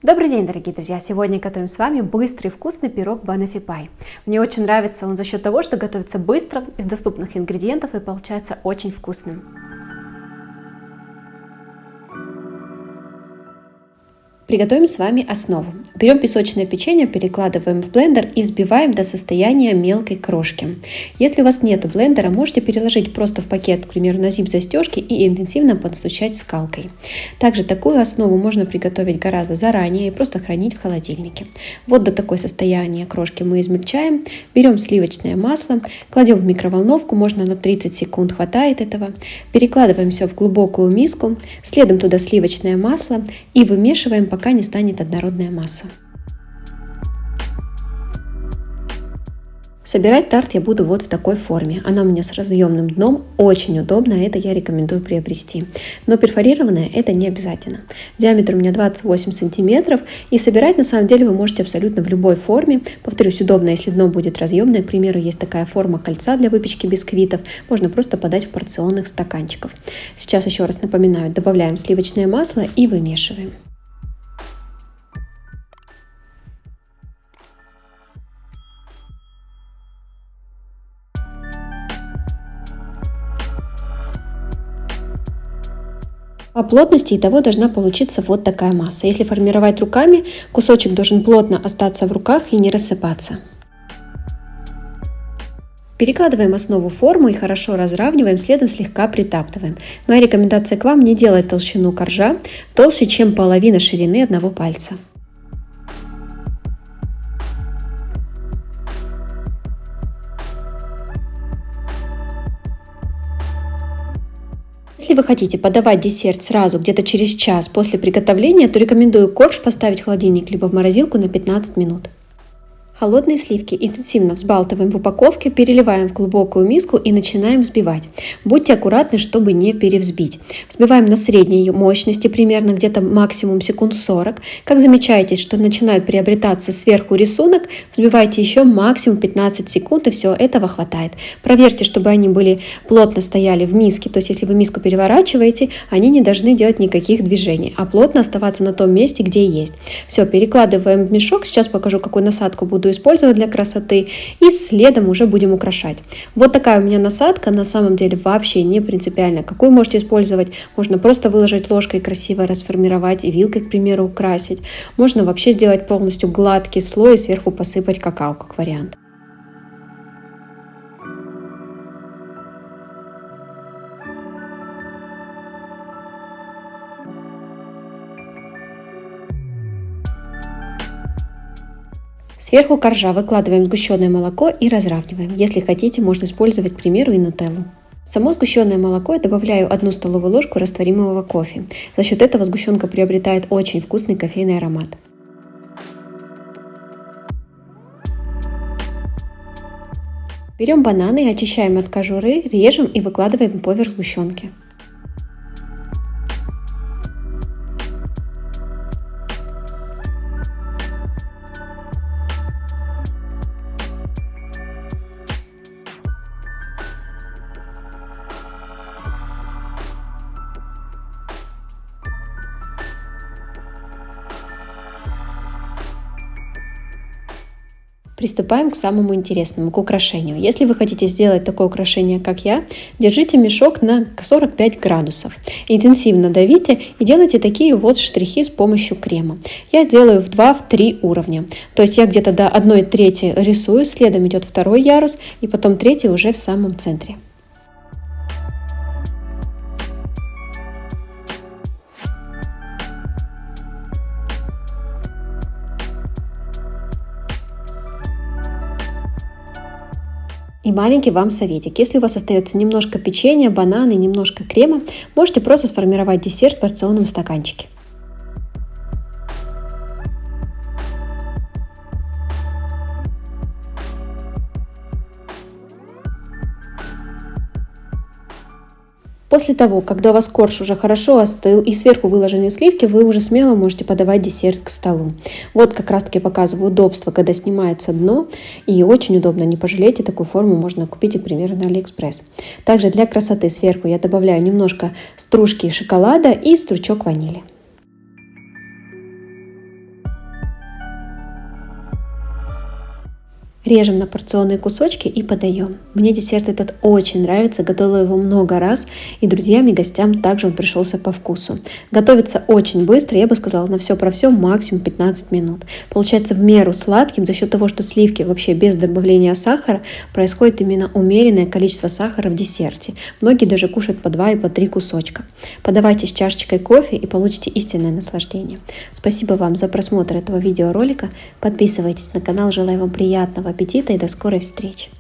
Добрый день, дорогие друзья! Сегодня готовим с вами быстрый и вкусный пирог Банафи Пай. Мне очень нравится он за счет того, что готовится быстро, из доступных ингредиентов и получается очень вкусным. Приготовим с вами основу. Берем песочное печенье, перекладываем в блендер и взбиваем до состояния мелкой крошки. Если у вас нет блендера, можете переложить просто в пакет, к примеру, на зип-застежки и интенсивно подстучать скалкой. Также такую основу можно приготовить гораздо заранее и просто хранить в холодильнике. Вот до такой состояния крошки мы измельчаем. Берем сливочное масло, кладем в микроволновку, можно на 30 секунд, хватает этого. Перекладываем все в глубокую миску, следом туда сливочное масло и вымешиваем, пока не станет однородная масса. Собирать тарт я буду вот в такой форме. Она у меня с разъемным дном, очень удобно, это я рекомендую приобрести. Но перфорированная это не обязательно. Диаметр у меня 28 сантиметров, и собирать на самом деле вы можете абсолютно в любой форме. Повторюсь, удобно, если дно будет разъемное. К примеру, есть такая форма кольца для выпечки бисквитов. Можно просто подать в порционных стаканчиках. Сейчас еще раз напоминаю, добавляем сливочное масло и вымешиваем. По плотности итого должна получиться вот такая масса. Если формировать руками, кусочек должен плотно остаться в руках и не рассыпаться. Перекладываем основу в форму и хорошо разравниваем, следом слегка притаптываем. Моя рекомендация к вам: не делать толщину коржа толще, чем половина ширины одного пальца. Если вы хотите подавать десерт сразу, где-то через час после приготовления, то рекомендую корж поставить в холодильник либо в морозилку на 15 минут. Холодные сливки интенсивно взбалтываем в упаковке, переливаем в глубокую миску и начинаем взбивать. Будьте аккуратны, чтобы не перевзбить. Взбиваем на средней мощности, примерно где-то максимум секунд 40. Как замечаете, что начинает приобретаться сверху рисунок, взбивайте еще максимум 15 секунд, и все, этого хватает. Проверьте, чтобы они были плотно стояли в миске, то есть если вы миску переворачиваете, они не должны делать никаких движений, а плотно оставаться на том месте, где есть. Все, перекладываем в мешок. Сейчас покажу, какую насадку буду использовать для красоты, и следом уже будем украшать. Вот такая у меня насадка, на самом деле вообще не принципиально, какую можете использовать. Можно просто выложить ложкой, красиво расформировать, и вилкой, к примеру, украсить. Можно вообще сделать полностью гладкий слой и сверху посыпать какао, как вариант. Сверху коржа выкладываем сгущенное молоко и разравниваем. Если хотите, можно использовать, к примеру, и нутеллу. В само сгущенное молоко я добавляю 1 столовую ложку растворимого кофе. За счет этого сгущенка приобретает очень вкусный кофейный аромат. Берем бананы, очищаем от кожуры, режем и выкладываем поверх сгущенки. Приступаем к самому интересному, к украшению. Если вы хотите сделать такое украшение, как я, держите мешок на 45 градусов. Интенсивно давите и делайте такие вот штрихи с помощью крема. Я делаю в 2-3 уровня. То есть я где-то до 1/3 рисую, следом идет второй ярус и потом третий уже в самом центре. И маленький вам советик. Если у вас остается немножко печенья, бананы, немножко крема, можете просто сформировать десерт в порционном стаканчике. После того, когда у вас корж уже хорошо остыл и сверху выложены сливки, вы уже смело можете подавать десерт к столу. Вот как раз таки показываю удобство, когда снимается дно, и очень удобно, не пожалейте, такую форму можно купить, к примеру, на AliExpress. Также для красоты сверху я добавляю немножко стружки шоколада и стручок ванили. Режем на порционные кусочки и подаем. Мне десерт этот очень нравится, готовила его много раз, и друзьям и гостям также он пришелся по вкусу. Готовится очень быстро, я бы сказала, на все про все максимум 15 минут. Получается в меру сладким за счет того, что сливки вообще без добавления сахара, происходит именно умеренное количество сахара в десерте. Многие даже кушают по 2 и по 3 кусочка. Подавайте с чашечкой кофе и получите истинное наслаждение. Спасибо вам за просмотр этого видеоролика. Подписывайтесь на канал, желаю вам приятного аппетита и до скорой встречи!